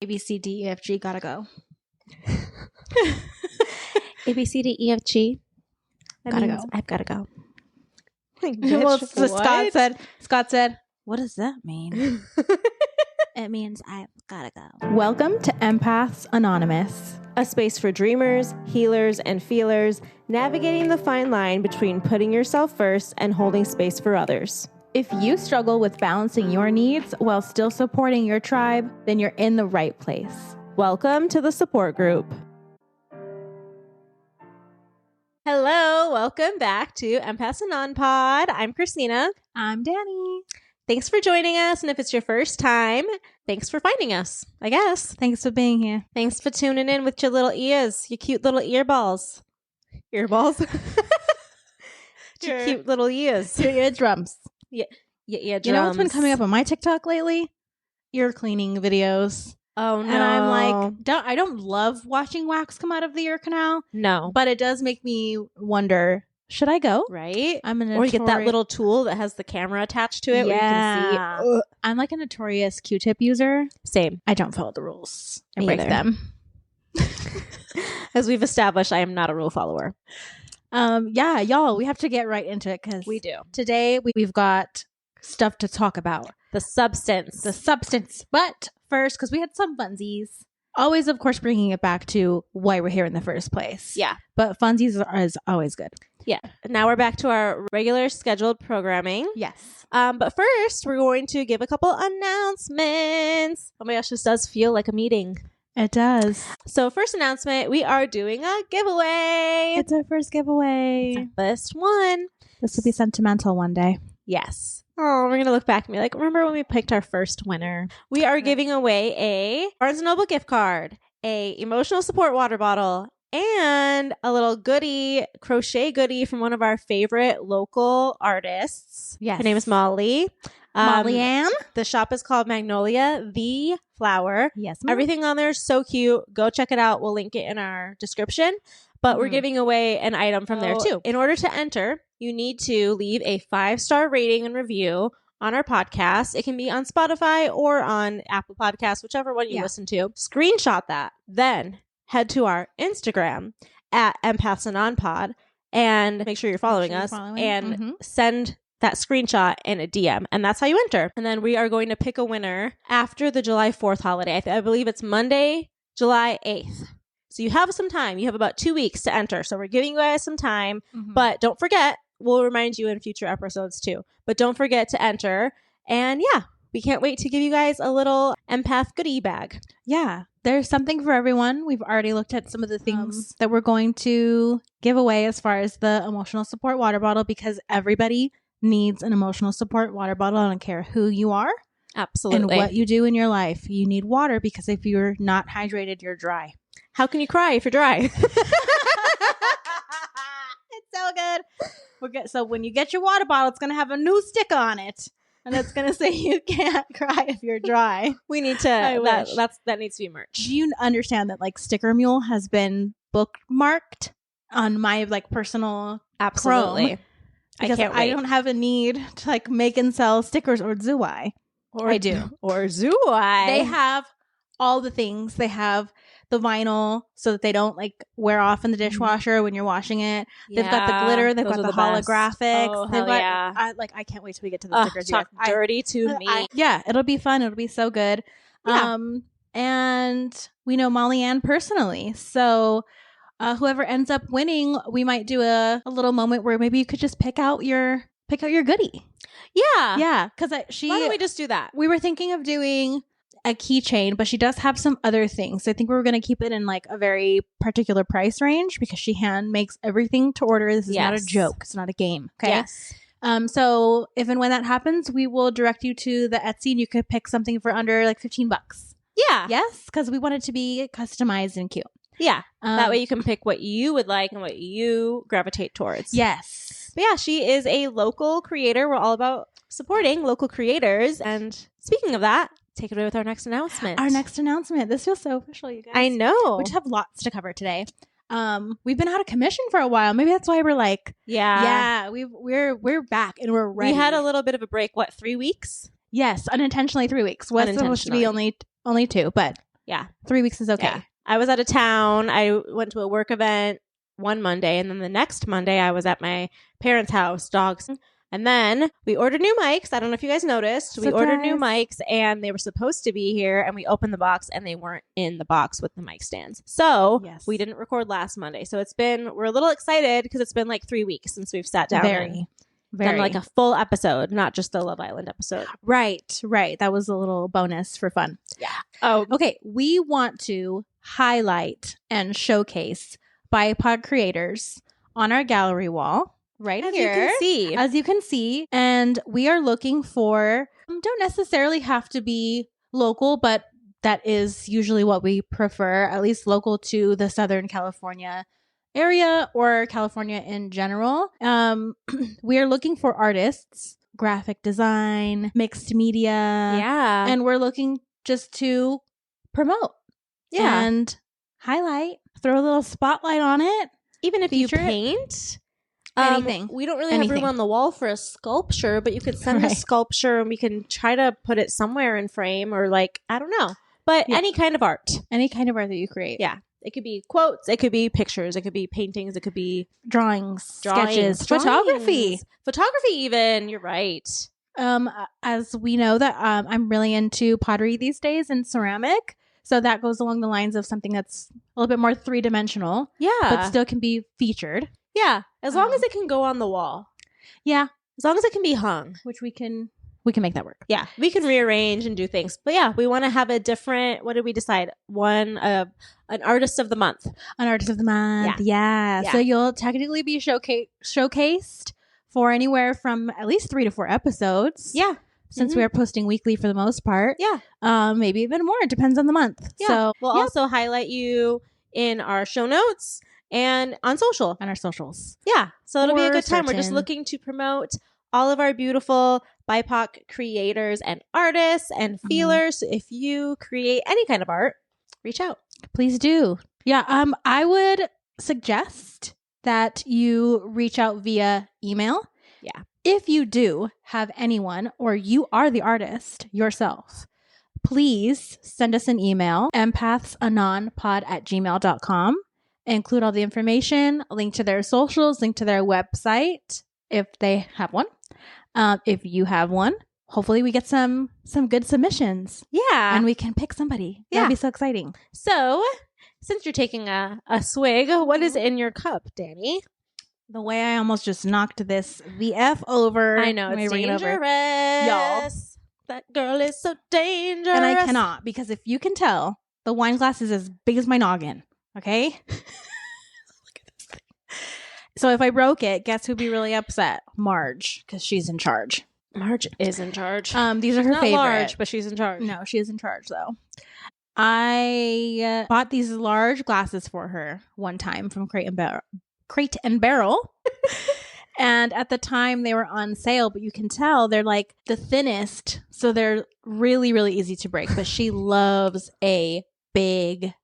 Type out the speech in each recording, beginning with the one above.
A, B, C, D, E, F, G, gotta go. A, B, C, D, E, F, G. Gotta go. I've gotta go. Well, so Scott said, what does that mean? It means I've gotta go. Welcome to Empaths Anonymous, a space for dreamers, healers, and feelers, navigating the fine line between putting yourself first and holding space for others. If you struggle with balancing your needs while still supporting your tribe, then you're in the right place. Welcome to the support group. Hello, welcome back to Empaths Anon Pod. I'm Christina. I'm Danny. Thanks for joining us, and if it's your first time, thanks for finding us, I guess. Thanks for being here. Thanks for tuning in with your little ears, your cute little earballs. Earballs? Your cute little ears. Your eardrums. Yeah, your eardrums. You know what's been coming up on my TikTok lately? Ear cleaning videos. Oh, no. And I'm like, I don't love watching wax come out of the ear canal. No. But it does make me wonder, should I go? Right? Or you get that little tool that has the camera attached to it where you can see. I'm like a notorious Q-tip user. Same. I don't follow the rules. I Me break either. them. As we've established, I am not a rule follower. Yeah, y'all, we have to get right into it because We do. today we've got stuff to talk about. The substance. The substance. But first, because we had some funsies, always, of course, bringing it back to why we're here in the first place. Yeah. But funsies is always good. Yeah. Now we're back to our regular scheduled programming. Yes. But first, we're going to give a couple announcements. Oh my gosh, this does feel like a meeting. It does. So first announcement, we are doing a giveaway. It's our first giveaway. First one. This will be sentimental one day. Yes. Oh, we're going to look back and be like, remember when we picked our first winner? We are giving away a Barnes & Noble gift card, a emotional support water bottle, and a little crochet goodie from one of our favorite local artists. Yes. Her name is Molly. Molly Ann? The shop is called Magnolia the Flower. Yes. Everything on there is so cute. Go check it out. We'll link it in our description. But we're giving away an item from there too. In order to enter, you need to leave a 5-star rating and review on our podcast. It can be on Spotify or on Apple Podcasts, whichever one you listen to. Screenshot that. Then head to our Instagram at Empaths Anon Pod and make sure you're following us and send that screenshot in a DM. And that's how you enter. And then we are going to pick a winner after the July 4th holiday. I believe it's Monday, July 8th. So you have some time. You have about 2 weeks to enter. So we're giving you guys some time. But don't forget, we'll remind you in future episodes too. But don't forget to enter. And yeah, we can't wait to give you guys a little Empath Goodie Bag. Yeah, there's something for everyone. We've already looked at some of the things that we're going to give away as far as the emotional support water bottle, because everybody needs an emotional support water bottle. I don't care who you are. Absolutely. And what you do in your life. You need water because if you're not hydrated, you're dry. How can you cry if you're dry? It's so good. So when you get your water bottle, it's going to have a new sticker on it. And it's going to say you can't cry if you're dry. We need to, that needs to be merch. Do you understand that like Sticker Mule has been bookmarked on my like personal Absolutely. Chrome? Because I don't have a need to like make and sell stickers, or do I? Or I do. Or do I? They have all the things. They have the vinyl so that they don't like wear off in the dishwasher when you're washing it. They've got the glitter. They've got the holographics. Oh, they've got, yeah. I can't wait till we get to the stickers. Talk dirty to me. Yeah, it'll be fun. It'll be so good. Yeah. And we know Molly Ann personally. So whoever ends up winning, we might do a little moment where maybe you could just pick out your goodie. Yeah. Yeah. Because Why don't we just do that? We were thinking of doing a keychain, but she does have some other things. So I think we were going to keep it in like a very particular price range because she hand makes everything to order. This is not a joke. It's not a game. Okay. Yes. So if and when that happens, we will direct you to the Etsy and you could pick something for under like $15. Yeah. Yes. Because we want it to be customized and cute. Yeah. That way you can pick what you would like and what you gravitate towards. Yes. But yeah, she is a local creator. We're all about supporting local creators. And speaking of that, take it away with our next announcement. Our next announcement. This feels so official, you guys. I know. We just have lots to cover today. We've been out of commission for a while. Maybe that's why we're like, we're back and we're ready. We had a little bit of a break. What, 3 weeks? Yes, unintentionally 3 weeks. Was supposed to be only 2, but Yeah. 3 weeks is okay. Yeah. I was out of town. I went to a work event one Monday, and then the next Monday I was at my parents' house, dogs. And then we ordered new mics. I don't know if you guys noticed. Surprise. We ordered new mics, and they were supposed to be here, and we opened the box, and they weren't in the box with the mic stands. So we didn't record last Monday. So we're a little excited because it's been like 3 weeks since we've sat down and done like a full episode, not just the Love Island episode. Right. That was a little bonus for fun. Yeah. Oh, okay. We want to highlight and showcase BIPOC creators on our gallery wall. Right here. As you can see. And we are looking for, don't necessarily have to be local, but that is usually what we prefer, at least local to the Southern California area or California in general. We are looking for artists, graphic design, mixed media. Yeah. And we're looking just to promote. Yeah. And highlight, throw a little spotlight on it. Even if you paint. Anything. We don't really have room on the wall for a sculpture, but you could send a sculpture and we can try to put it somewhere in frame or like, I don't know. But any kind of art. Any kind of art that you create. Yeah. It could be quotes. It could be pictures. It could be paintings. It could be drawings, sketches, photography even. You're right. As we know that I'm really into pottery these days and ceramic. So that goes along the lines of something that's a little bit more three-dimensional. Yeah. But still can be featured. Yeah, as long as it can go on the wall. Yeah, as long as it can be hung, which we can make that work. Yeah, we can rearrange and do things. But yeah, we want to have a different. What did we decide? An artist of the month. An artist of the month. Yeah. So you'll technically be showcased for anywhere from at least 3 to 4 episodes. Yeah. Since we are posting weekly for the most part. Yeah. Maybe even more. It depends on the month. Yeah. So we'll also highlight you in our show notes. And on social. On our socials. Yeah. So it'll be a good time. We're just looking to promote all of our beautiful BIPOC creators and artists and feelers. So if you create any kind of art, reach out. Please do. Yeah. I would suggest that you reach out via email. Yeah. If you do have anyone or you are the artist yourself, please send us an email, empathsanonpod@gmail.com. Include all the information, link to their socials, link to their website if they have one. If you have one, hopefully we get some good submissions. Yeah. And we can pick somebody. Yeah. That'd be so exciting. So, since you're taking a swig, what is in your cup, Danny? The way I almost just knocked this VF over. I know, it's dangerous. Y'all. That girl is so dangerous. And I cannot, because if you can tell, the wine glass is as big as my noggin. Okay? Look at this thing. So if I broke it, guess who'd be really upset? Marge, because she's in charge. Marge is in charge. These are her favorite. Not large, but she's in charge. No, she is in charge, though. I bought these large glasses for her one time from Crate and Barrel. And at the time they were on sale, but you can tell they're like the thinnest. So they're really, really easy to break. But she loves a big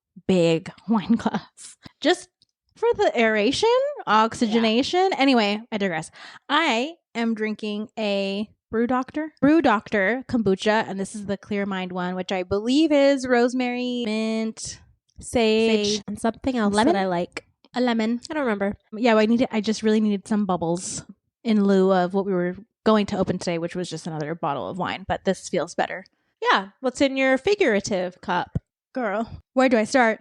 wine glass. Just for the aeration, oxygenation. Yeah. Anyway, I digress. I am drinking a Brew Doctor kombucha, and this is the Clear Mind one, which I believe is rosemary, mint, sage, and something else lemon? That I like. A lemon. I don't remember. Yeah, I just really needed some bubbles in lieu of what we were going to open today, which was just another bottle of wine, but this feels better. Yeah. What's in your figurative cup? Girl, where do I start?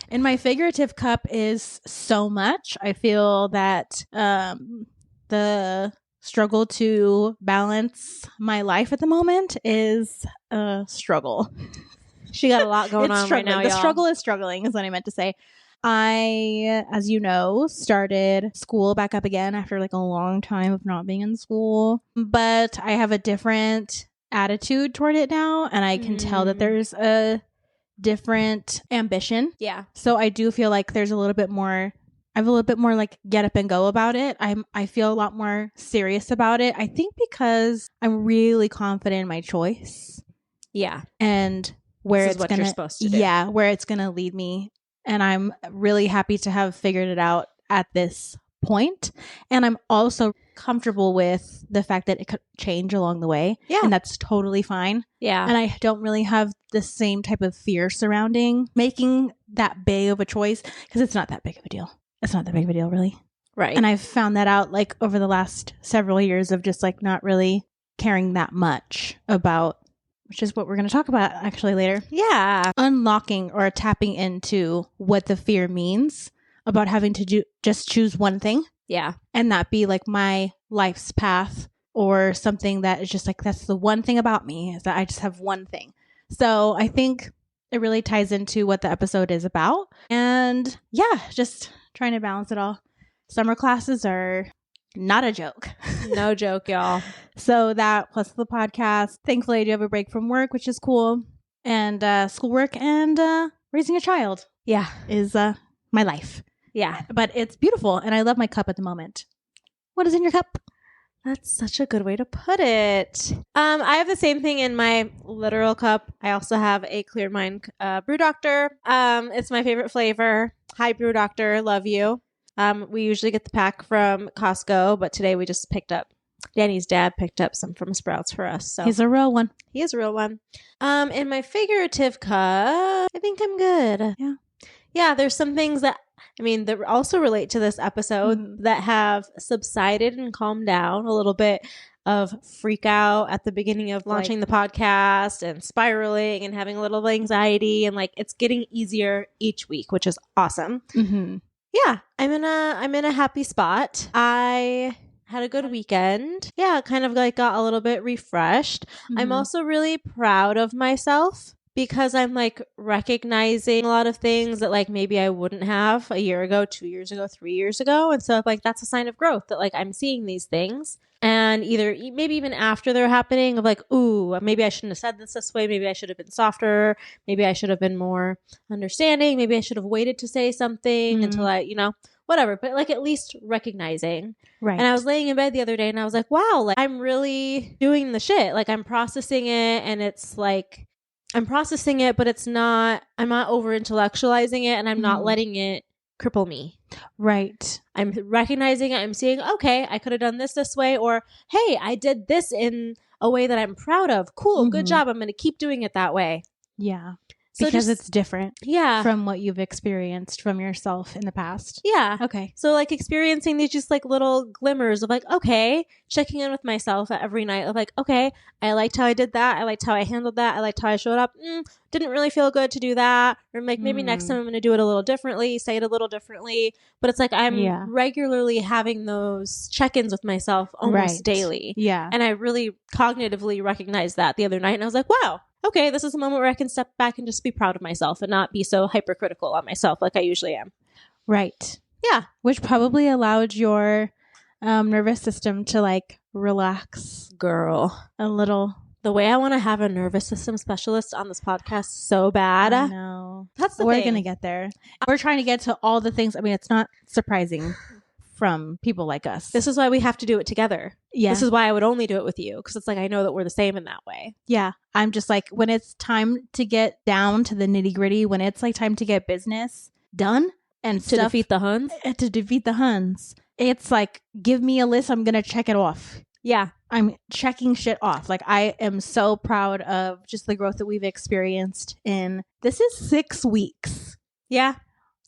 In my figurative cup is so much. I feel that the struggle to balance my life at the moment is a struggle. She got a lot going on right now, The struggle is struggling is what I meant to say. I, as you know, started school back up again after like a long time of not being in school. But I have a different attitude toward it now. And I can tell that there's a different ambition. Yeah. So I do feel like there's a little bit more, I have a little bit more like get up and go about it. I feel a lot more serious about it. I think because I'm really confident in my choice. Yeah. And where it's what you're supposed to do. Yeah, where it's going to lead me. And I'm really happy to have figured it out at this point. And I'm also comfortable with the fact that it could change along the way. Yeah. And that's totally fine. Yeah. And I don't really have the same type of fear surrounding making that big of a choice because it's not that big of a deal. It's not that big of a deal, really. Right. And I've found that out like over the last several years of just like not really caring that much about, which is what we're going to talk about actually later. Yeah. Unlocking or tapping into what the fear means about having to just choose one thing. Yeah. And that be like my life's path or something that is just like, that's the one thing about me is that I just have one thing. So I think it really ties into what the episode is about. And yeah, just trying to balance it all. Summer classes are not a joke. No joke, y'all. So that plus the podcast. Thankfully, I do have a break from work, which is cool. And schoolwork and raising a child. Yeah. Is my life. Yeah. But it's beautiful. And I love my cup at the moment. What is in your cup? That's such a good way to put it. I have the same thing in my literal cup. I also have a Clear Mind Brew Doctor. It's my favorite flavor. Hi, Brew Doctor. Love you. We usually get the pack from Costco, but today we just picked up. Danny's dad picked up some from Sprouts for us. So he's a real one. He is a real one. In my figurative cup, I think I'm good. Yeah. Yeah, there's some things that also relate to this episode that have subsided and calmed down a little bit of freak out at the beginning of launching the podcast and spiraling and having a little anxiety, and like it's getting easier each week, which is awesome. Mm-hmm. Yeah, I'm in a happy spot. I had a good weekend. Yeah, kind of like got a little bit refreshed. Mm-hmm. I'm also really proud of myself because I'm like recognizing a lot of things that like maybe I wouldn't have a year ago, 2 years ago, 3 years ago. And so like that's a sign of growth that like I'm seeing these things. And either maybe even after they're happening of like, ooh, maybe I shouldn't have said this way. Maybe I should have been softer. Maybe I should have been more understanding. Maybe I should have waited to say something until I, whatever. But like at least recognizing. Right. And I was laying in bed the other day and I was like, wow, like I'm really doing the shit. Like I'm processing it and it's like, I'm processing it, but I'm not over intellectualizing it and I'm not letting it cripple me. Right. I'm recognizing it. I'm seeing, okay, I could have done this way, or hey, I did this in a way that I'm proud of. Cool. Good job. I'm going to keep doing it that way. Yeah. So because it's different from what you've experienced from yourself in the past. Yeah. Okay. So like experiencing these just like little glimmers of like, okay, checking in with myself every night of like, okay, I liked how I did that. I liked how I handled that. I liked how I showed up. Didn't really feel good to do that. Or like maybe next time I'm going to do it a little differently, say it a little differently. But it's like I'm regularly having those check-ins with myself almost daily. Yeah. And I really cognitively recognized that the other night. And I was like, wow. Okay, this is a moment where I can step back and just be proud of myself and not be so hypercritical on myself like I usually am. Right. Yeah. Which probably allowed your nervous system to like relax. Girl. A little. The way I want to have a nervous system specialist on this podcast so bad. I know. That's the We're thing. going to get there. We're trying to get to all the things. I mean, it's not surprising from people like us. This is why we have to do it together. Yeah. This is why I would only do it with you, because it's like I know that we're the same in that way. Yeah. I'm just like, when it's time to get down to the nitty gritty, when it's like time to get business done and to defeat the Huns. To defeat the Huns. It's like, give me a list. I'm going to check it off. Yeah. I'm checking shit off. Like I am so proud of just the growth that we've experienced this is 6 weeks. Yeah.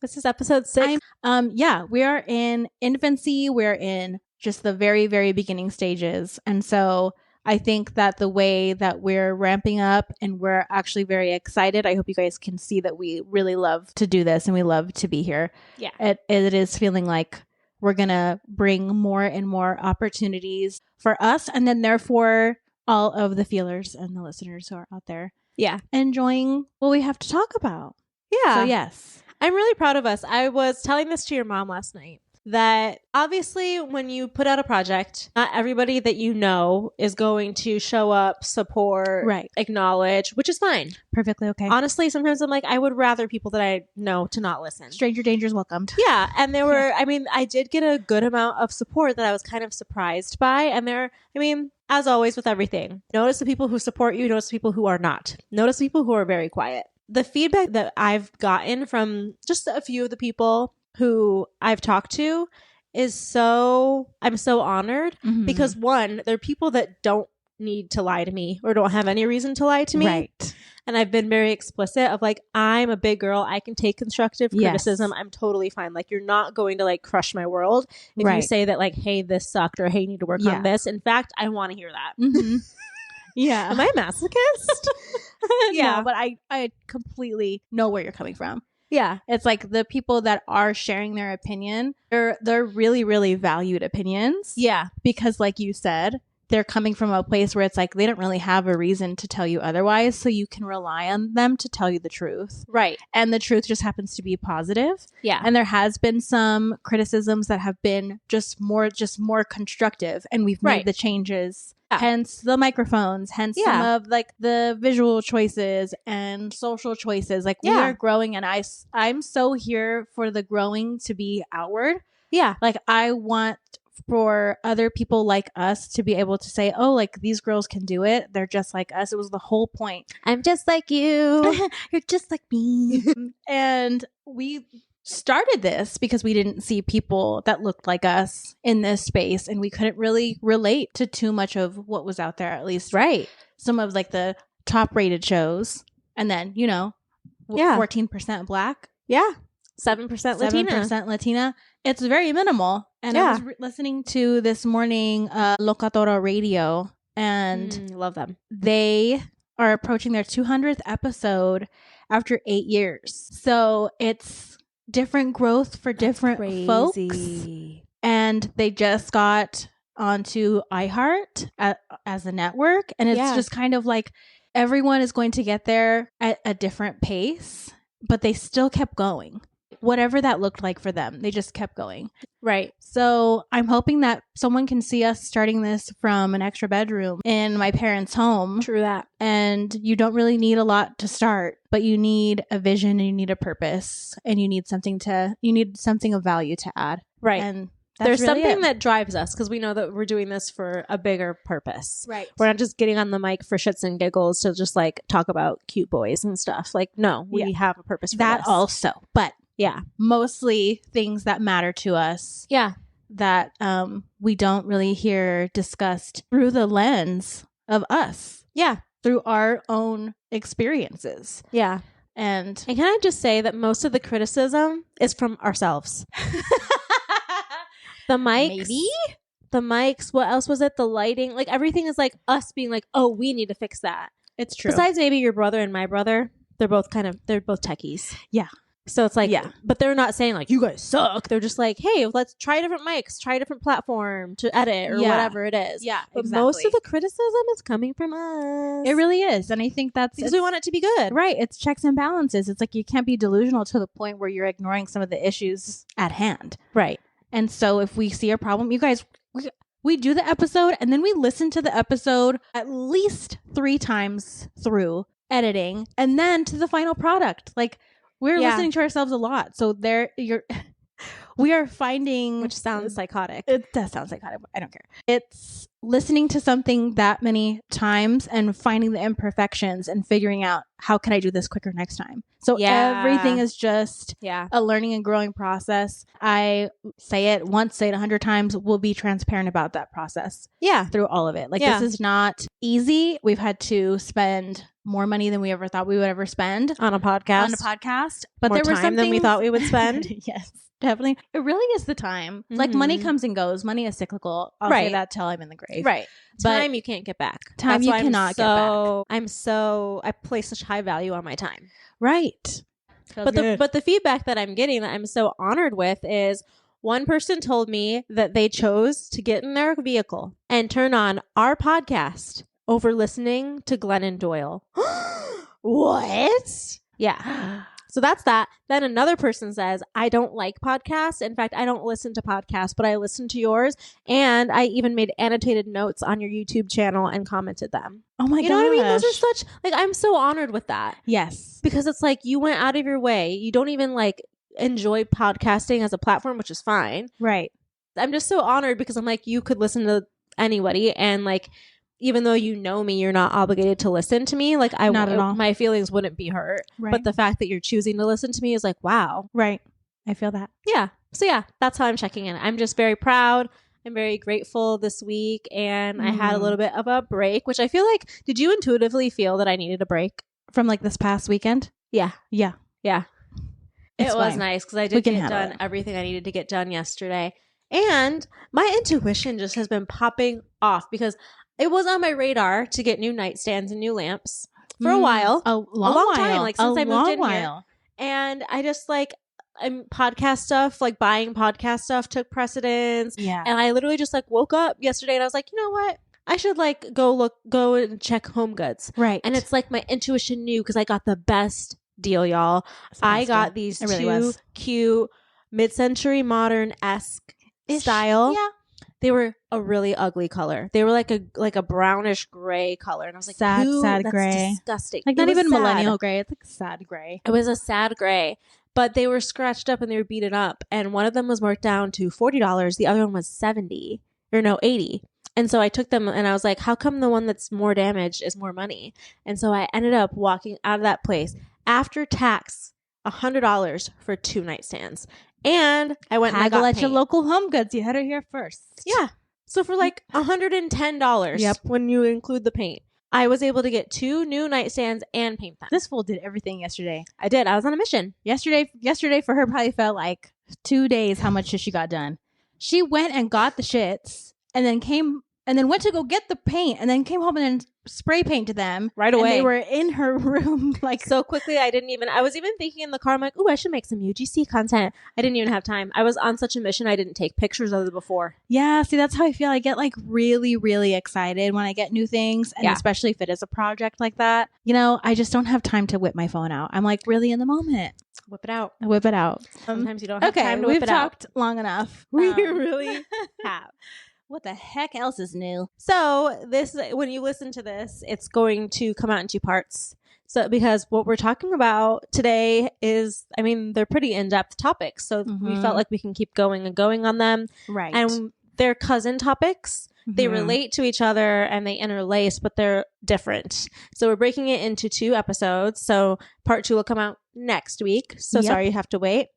This is episode 6. Yeah, we are in infancy. We're in just the very, very beginning stages. And so I think that the way that we're ramping up and we're actually very excited, I hope you guys can see that we really love to do this and we love to be here. Yeah. It is feeling like we're going to bring more and more opportunities for us. And then therefore all of the feelers and the listeners who are out there. Yeah. Enjoying what we have to talk about. Yeah. So yes. I'm really proud of us. I was telling this to your mom last night that obviously when you put out a project, not everybody that you know is going to show up, support, acknowledge, which is fine. Perfectly okay. Honestly, sometimes I'm like, I would rather people that I know to not listen. Stranger dangers welcomed. Yeah. And there were, I did get a good amount of support that I was kind of surprised by. And as always with everything, notice the people who support you, notice the people who are not. Notice people who are very quiet. The feedback that I've gotten from just a few of the people who I've talked to I'm so honored because one, there are people that don't need to lie to me or don't have any reason to lie to me. Right. And I've been very explicit of like, I'm a big girl. I can take constructive criticism. I'm totally fine. Like, you're not going to like crush my world if you say that like, hey, this sucked, or hey, you need to work on this. In fact, I want to hear that. Yeah. Am I a masochist? No, but I completely know where you're coming from. Yeah. It's like the people that are sharing their opinion, they're really, really valued opinions. Yeah. Because like you said, they're coming from a place where it's like they don't really have a reason to tell you otherwise, so you can rely on them to tell you the truth. Right. And the truth just happens to be positive. Yeah. And there has been some criticisms that have been just more constructive, and we've made the changes. Yeah. Hence the microphones, hence some of like the visual choices and social choices. Like we are growing, and I'm so here for the growing to be outward. Yeah. Like I want for other people like us to be able to say, oh, like these girls can do it. They're just like us. It was the whole point. I'm just like you. You're just like me. And we started this because we didn't see people that looked like us in this space, and we couldn't really relate to too much of what was out there, at least. Right. Some of like the top rated shows. And then, 14% Black. Yeah. 7% Latina. 7% Latina. It's very minimal. And I was listening to this morning Locatora Radio, and love them. They are approaching their 200th episode after 8 years. So it's different growth for different folks. And they just got onto iHeart as a network. And it's just kind of like everyone is going to get there at a different pace, but they still kept going. Whatever that looked like for them, they just kept going. Right. So I'm hoping that someone can see us starting this from an extra bedroom in my parents' home. True that. And you don't really need a lot to start, but you need a vision, and you need a purpose, and you need something of value to add. Right. And there's really something that drives us, because we know that we're doing this for a bigger purpose. Right. We're not just getting on the mic for shits and giggles to just like talk about cute boys and stuff. Like, no, we have a purpose for that this. also. But yeah, mostly things that matter to us. Yeah. That we don't really hear discussed through the lens of us. Yeah. Through our own experiences. Yeah. And can I just say that most of the criticism is from ourselves. The mics. Maybe? The mics. What else was it? The lighting. Like everything is like us being like, oh, we need to fix that. It's true. Besides maybe your brother and my brother. They're both techies. Yeah. So it's like, but they're not saying like, you guys suck. They're just like, hey, let's try different mics, try a different platform to edit or whatever it is. Yeah, but most of the criticism is coming from us. It really is. And I think that's because we want it to be good. Right. It's checks and balances. It's like you can't be delusional to the point where you're ignoring some of the issues at hand. Right. And so if we see a problem, you guys, we do the episode and then we listen to the episode at least 3 times through editing and then to the final product. Like, we're listening to ourselves a lot. So we are finding... Which sounds psychotic. It does sound psychotic, but I don't care. It's listening to something that many times and finding the imperfections and figuring out how can I do this quicker next time. So everything is just a learning and growing process. I say it once, say it 100 times. We'll be transparent about that process. Yeah. Through all of it. Like this is not easy. We've had to spend more money than we ever thought we would ever spend on a podcast. But more there were time some than we things- thought we would spend. Yes, definitely. It really is the time. Like money comes and goes. Money is cyclical. I'll say that till I'm in the grave. Right. But time you can't get back. Time That's you why cannot get back. I place such high value on my time. Right. But the feedback that I'm getting that I'm so honored with is one person told me that they chose to get in their vehicle and turn on our podcast over listening to Glennon Doyle. What? Yeah. So that's that. Then another person says, I don't like podcasts. In fact, I don't listen to podcasts, but I listen to yours. And I even made annotated notes on your YouTube channel and commented them. Oh my gosh. You know what I mean? Those are such, like, I'm so honored with that. Yes. Because it's like you went out of your way. You don't even like enjoy podcasting as a platform, which is fine. Right. I'm just so honored because I'm like, you could listen to anybody and like, even though you know me, you're not obligated to listen to me. Like not at all. My feelings wouldn't be hurt. Right. But the fact that you're choosing to listen to me is like, wow. Right. I feel that. Yeah. So yeah, that's how I'm checking in. I'm just very proud. I'm very grateful this week, and I had a little bit of a break, which I feel like, did you intuitively feel that I needed a break? From like this past weekend? Yeah. Yeah. It was nice because I did get done everything I needed to get done yesterday. And my intuition just has been popping off because it was on my radar to get new nightstands and new lamps for a while. A long time, like since I moved in while. here. And I just podcast stuff, like buying podcast stuff took precedence. Yeah. And I literally just woke up yesterday and I was like, you know what? I should go and check Home Goods. Right. And it's like my intuition knew because I got the best deal, y'all. I got these two cute mid-century modern-esque style. Yeah. They were a really ugly color. They were like a brownish gray color. And I was like, sad that's gray. Disgusting. Like not even millennial gray. It's like sad gray. It was a sad gray. But they were scratched up and they were beaten up. And one of them was marked down to $40. The other one was $80. And so I took them and I was like, how come the one that's more damaged is more money? And so I ended up walking out of that place after tax, $100 for 2 nightstands. And I went and I got at your local Home Goods. You had it here first. Yeah. So for like $110 when you include the paint, I was able to get 2 new nightstands and paint them. This fool did everything yesterday. I did. I was on a mission. Yesterday for her probably felt like 2 days how much shit she got done. She went and got the shits and then went to go get the paint and then came home and then spray painted them right away. And they were in her room so quickly. I was even thinking in the car, I'm like, ooh, I should make some UGC content. I didn't even have time. I was on such a mission. I didn't take pictures of it before. Yeah. See, that's how I feel. I get really, really excited when I get new things. And especially if it is a project like that, I just don't have time to whip my phone out. I'm like really in the moment. Whip it out. Sometimes you don't have time to whip it out. We've talked long enough. We really have. What the heck else is new? So when you listen to this, it's going to come out in 2 parts. So because what we're talking about today is, they're pretty in-depth topics. So we felt like we can keep going and going on them. Right. And they're cousin topics. They relate to each other and they interlace, but they're different. So we're breaking it into 2 episodes. So part 2 will come out next week. So sorry you have to wait.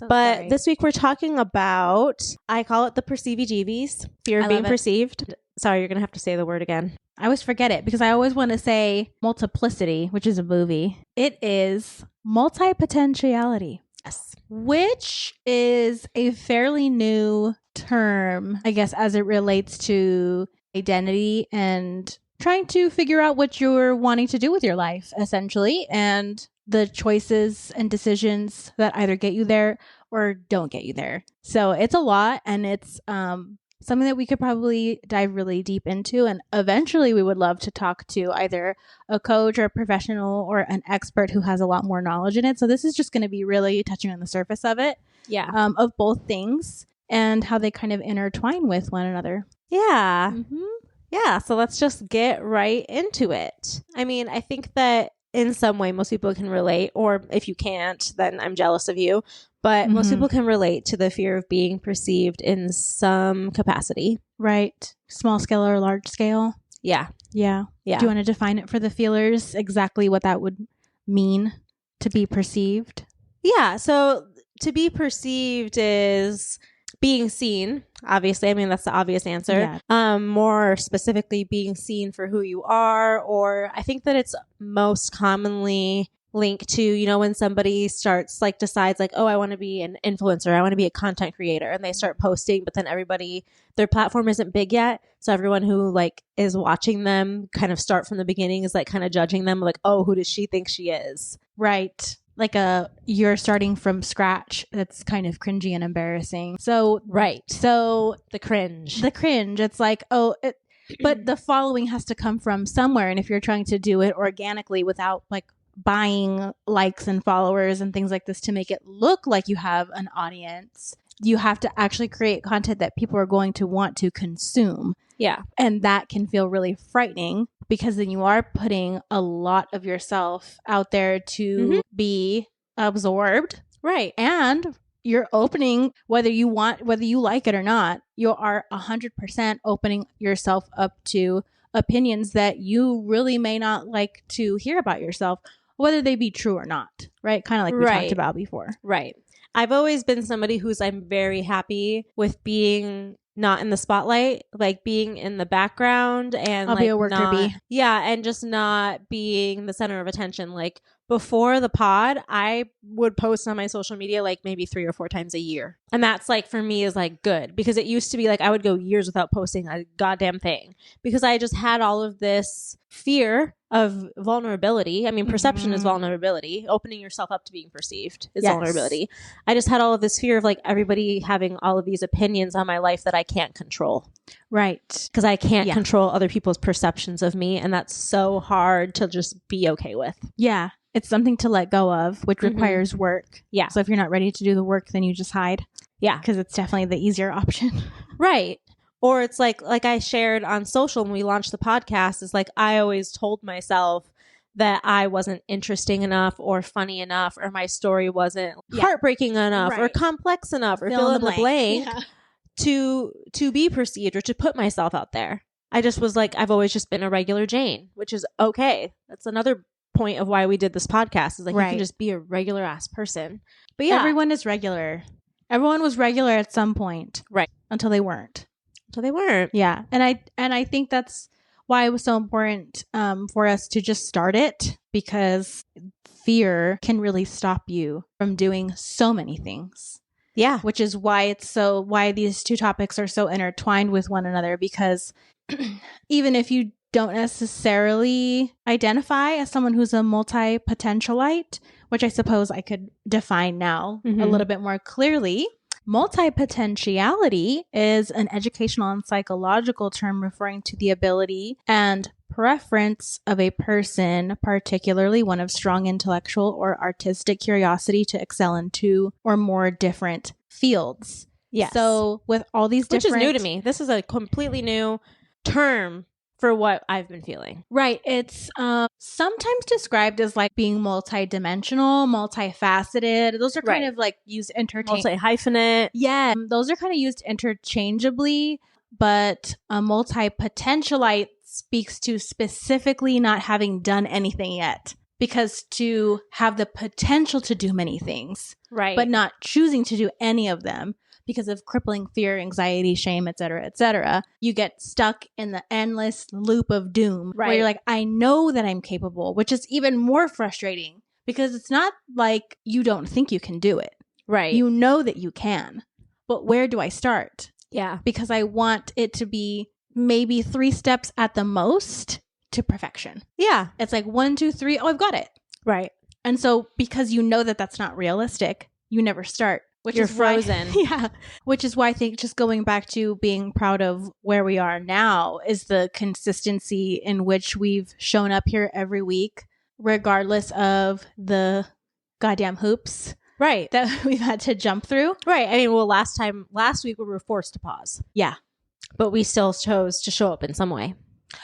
This week we're talking about, I call it the Perceivey Geebies. Fear of being perceived. Sorry, you're going to have to say the word again. I always forget it because I always want to say Multiplicity, which is a movie. It is Multi-Potentiality. Yes. Which is a fairly new term, I guess, as it relates to identity and trying to figure out what you're wanting to do with your life, essentially, and the choices and decisions that either get you there or don't get you there. So it's a lot, and it's something that we could probably dive really deep into. And eventually we would love to talk to either a coach or a professional or an expert who has a lot more knowledge in it. So this is just going to be really touching on the surface of it. Yeah. Of both things and how they kind of intertwine with one another. Yeah. Mm-hmm. Yeah. So let's just get right into it. I think that in some way most people can relate, or if you can't, then I'm jealous of you. But most people can relate to the fear of being perceived in some capacity. Right. Small scale or large scale. Yeah. Yeah. Do you want to define it for the feelers, exactly what that would mean to be perceived? Yeah. So to be perceived is being seen. Obviously, that's the obvious answer. Yeah. More specifically, being seen for who you are, or I think that it's most commonly linked to, when somebody starts decides oh, I want to be an influencer, I want to be a content creator, and they start posting, but then their platform isn't big yet. So everyone who is watching them kind of start from the beginning is kind of judging them oh, who does she think she is? Right. You're starting from scratch. That's kind of cringy and embarrassing. So, right. So the cringe. It's but the following has to come from somewhere. And if you're trying to do it organically without buying likes and followers and things like this to make it look like you have an audience, you have to actually create content that people are going to want to consume. Yeah. And that can feel really frightening because then you are putting a lot of yourself out there to be absorbed. Right. And you're opening, whether you like it or not, you are 100% opening yourself up to opinions that you really may not like to hear about yourself, whether they be true or not. Right. Kind of like we talked about before. Right. I've always been somebody I'm very happy with being not in the spotlight, like being in the background and I'll be a worker bee. Yeah, and just not being the center of attention. Like before the pod, I would post on my social media like maybe 3 or 4 times a year. And that's like for me is like good, because it used to be like I would go years without posting a goddamn thing because I just had all of this fear of vulnerability. I mean, perception is vulnerability. Opening yourself up to being perceived is vulnerability. I just had all of this fear of like everybody having all of these opinions on my life that I can't control. Right. Because I can't control other people's perceptions of me. And that's so hard to just be okay with. Yeah. It's something to let go of, which requires work. Yeah. So if you're not ready to do the work, then you just hide. Yeah. Because it's definitely the easier option. Right. Or it's like I shared on social when we launched the podcast, is like I always told myself that I wasn't interesting enough or funny enough, or my story wasn't heartbreaking enough or complex enough or fill in the blank to be perceived or to put myself out there. I just was like, I've always just been a regular Jane, which is okay. That's another point of why we did this podcast, is like you can just be a regular ass person. But yeah, everyone is regular. Everyone was regular at some point. Right. Until they weren't. Yeah. And I think that's why it was so important for us to just start it, because fear can really stop you from doing so many things. Yeah. Which is why why these two topics are so intertwined with one another, because even if you don't necessarily identify as someone who's a multi-potentialite, which I suppose I could define now a little bit more clearly. Multi-potentiality is an educational and psychological term referring to the ability and preference of a person, particularly one of strong intellectual or artistic curiosity, to excel in 2 or more different fields. Yes. So with all these different... Which is new to me. This is a completely new term for what I've been feeling. Right. It's sometimes described as like being multidimensional, multifaceted. Those are kind of like used multi-hyphenate. Yeah. Those are kind of used interchangeably, but a multi-potentialite speaks to specifically not having done anything yet. Because to have the potential to do many things, right, but not choosing to do any of them, because of crippling fear, anxiety, shame, et cetera, you get stuck in the endless loop of doom. Right. Where you're like, I know that I'm capable, which is even more frustrating, because it's not like you don't think you can do it. Right. You know that you can, but where do I start? Yeah. Because I want it to be maybe 3 steps at the most to perfection. Yeah. It's like 1, 2, 3. Oh, I've got it. Right. And so because you know that that's not realistic, you never start. Which You're is frozen. Which is why I think, just going back to being proud of where we are now, is the consistency in which we've shown up here every week, regardless of the goddamn hoops that we've had to jump through. Right. I mean, well, last week we were forced to pause. Yeah. But we still chose to show up in some way.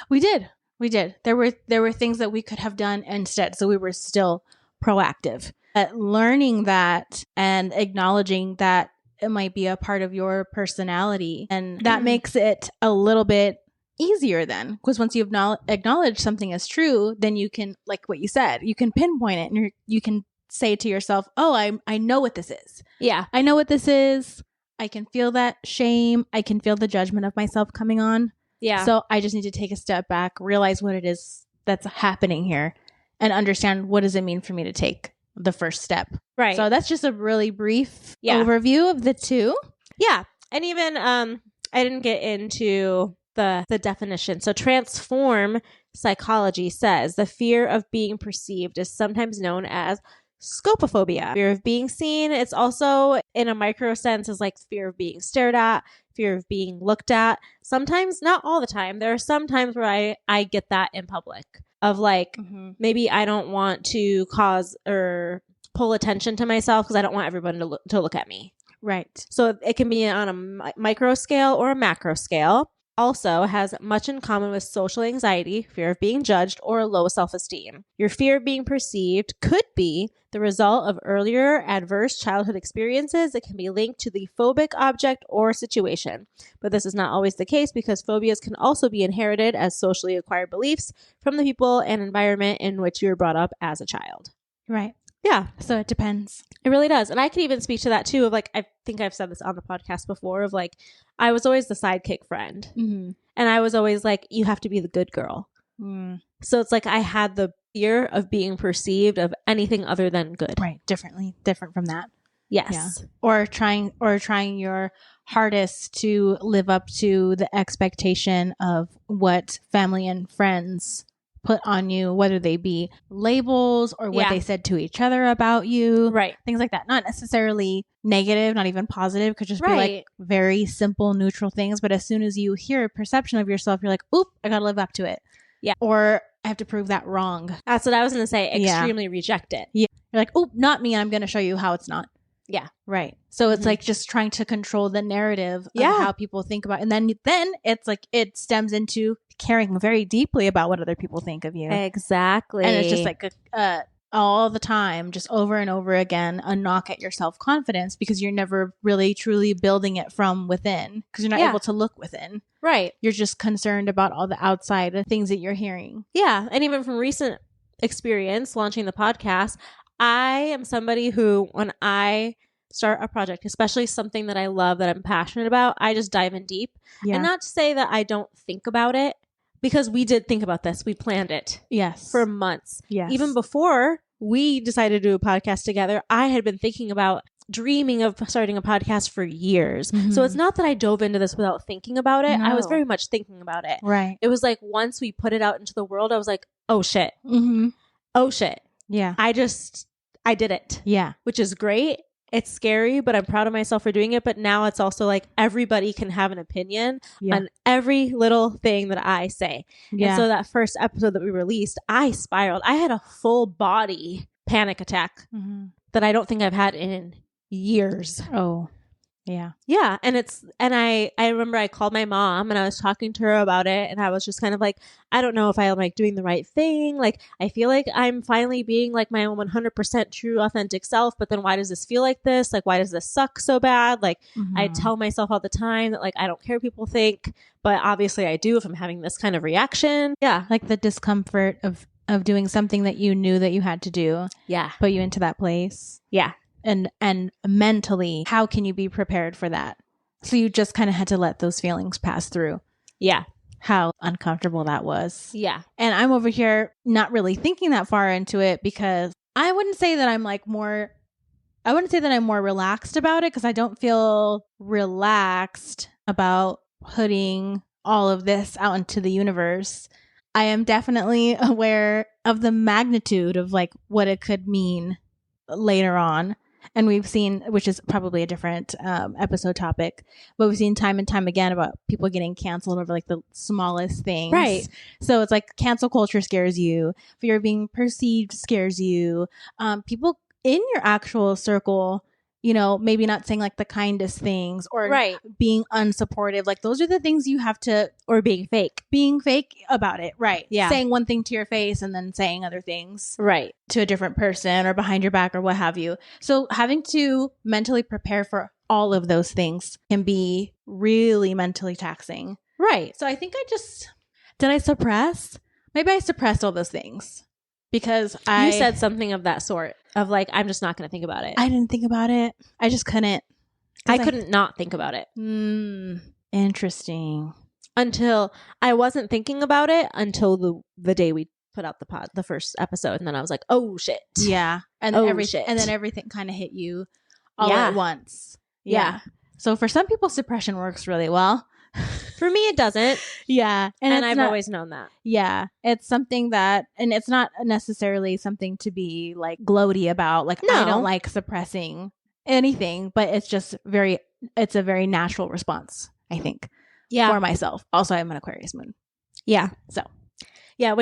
We did. There were things that we could have done instead. So we were still proactive. Learning that and acknowledging that it might be a part of your personality. And that makes it a little bit easier then. Because once you've acknowledged something as true, then you can, like what you said, you can pinpoint it, and you can say to yourself, oh, I know what this is. Yeah. I know what this is. I can feel that shame. I can feel the judgment of myself coming on. Yeah. So I just need to take a step back, realize what it is that's happening here, and understand, what does it mean for me to take the first step. Right. So that's just a really brief overview of the two. Yeah. And even I didn't get into the definition. So transform psychology says the fear of being perceived is sometimes known as scopophobia, fear of being seen. It's also, in a micro sense, is like fear of being stared at, fear of being looked at. Sometimes, not all the time. There are some times where I get that in public. Of like, maybe I don't want to cause or pull attention to myself because I don't want everyone to look at me. Right. So it can be on a micro scale or a macro scale. Also has much in common with social anxiety, fear of being judged, or low self-esteem. Your fear of being perceived could be the result of earlier adverse childhood experiences. It can be linked to the phobic object or situation. But this is not always the case, because phobias can also be inherited as socially acquired beliefs from the people and environment in which you were brought up as a child. Right. Yeah. So it depends. It really does. And I can even speak to that too of like, I think I've said this on the podcast before of like, I was always the sidekick friend. Mm-hmm. And I was always like, you have to be the good girl. Mm. So it's like I had the fear of being perceived of anything other than good. Right. Different from that. Yes. Yeah. Or trying your hardest to live up to the expectation of what family and friends put on you, whether they be labels or what they said to each other about you. Right. Things like that. Not necessarily negative, not even positive, could just be like very simple, neutral things. But as soon as you hear a perception of yourself, you're like, oop, I got to live up to it. Yeah. Or I have to prove that wrong. That's what I was going to say. Extremely reject it. Yeah. You're like, oop, not me. I'm going to show you how it's not. Yeah. Right. So it's like just trying to control the narrative of how people think about it. And then it's like it stems into caring very deeply about what other people think of you. Exactly. And it's just like all the time, just over and over again, a knock at your self-confidence because you're never really truly building it from within because you're not able to look within. Right. You're just concerned about all the outside things that you're hearing. Yeah. And even from recent experience launching the podcast, I am somebody who, when I start a project, especially something that I love, that I'm passionate about, I just dive in deep. Yeah. And not to say that I don't think about it, because we did think about this. We planned it. Yes. For months. Yes. Even before we decided to do a podcast together, I had been thinking about dreaming of starting a podcast for years. Mm-hmm. So it's not that I dove into this without thinking about it. No. I was very much thinking about it. Right. It was like once we put it out into the world, I was like, oh shit. Mm-hmm. Oh shit. Yeah. I did it. Yeah. Which is great. It's scary, but I'm proud of myself for doing it. But now it's also like everybody can have an opinion on every little thing that I say. Yeah. And so that first episode that we released, I spiraled. I had a full body panic attack that I don't think I've had in years. Oh, yeah. Yeah. And I remember I called my mom and I was talking to her about it. And I was just kind of like, I don't know if I'm like doing the right thing. Like, I feel like I'm finally being like my own 100% true, authentic self. But then why does this feel like this? Like, why does this suck so bad? Like, I tell myself all the time that like, I don't care what people think, but obviously I do if I'm having this kind of reaction. Yeah. Like the discomfort of doing something that you knew that you had to do. Yeah. Put you into that place. Yeah. And mentally, how can you be prepared for that? So you just kind of had to let those feelings pass through. Yeah. How uncomfortable that was. Yeah. And I'm over here not really thinking that far into it because I wouldn't say that I'm more relaxed about it because I don't feel relaxed about putting all of this out into the universe. I am definitely aware of the magnitude of like what it could mean later on. And we've seen, which is probably a different episode topic, but we've seen time and time again about people getting canceled over like the smallest things. Right. So it's like cancel culture scares you. Fear of being perceived scares you. People in your actual circle, you know, maybe not saying like the kindest things or being unsupportive. Like those are the things you have to, or being fake about it. Right. Yeah. Saying one thing to your face and then saying other things. Right. To a different person or behind your back or what have you. So having to mentally prepare for all of those things can be really mentally taxing. Right. So I think did I suppress? Maybe I suppressed all those things because you said something of that sort of like, I'm just not going to think about it. I didn't think about it. I just couldn't. I couldn't not think about it. Interesting. Until I wasn't thinking about it until the day we put out the first episode, and then I was like, oh shit. Yeah. And then everything kind of hit you all at once. Yeah. So for some people suppression works really well. For me it doesn't. Yeah. And I've always known that. Yeah. It's something that, and it's not necessarily something to be like gloaty about. Like, I don't like suppressing anything, but it's just it's a very natural response, I think. Yeah. For myself. Also, I'm an Aquarius moon. Yeah. So. Yeah,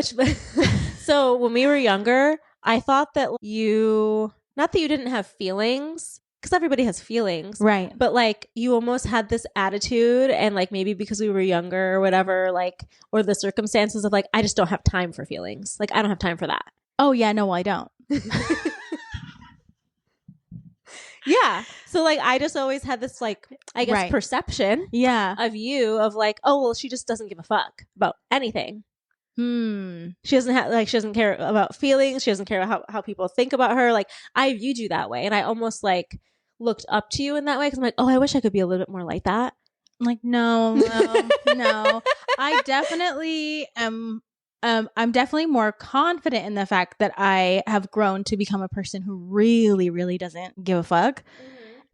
so when we were younger, I thought that not that you didn't have feelings, because everybody has feelings. Right. But like you almost had this attitude, and like maybe because we were younger or whatever, like, or the circumstances of like, I just don't have time for feelings. Like, I don't have time for that. Oh yeah, no, I don't. Yeah. So like I just always had this like, I guess, perception of you of like, oh, well, she just doesn't give a fuck about anything. She doesn't care about feelings. She doesn't care about how people think about her. Like, I viewed you that way. And I almost like looked up to you in that way. Cause I'm like, oh, I wish I could be a little bit more like that. I'm like, no. I definitely am. I'm definitely more confident in the fact that I have grown to become a person who really, really doesn't give a fuck.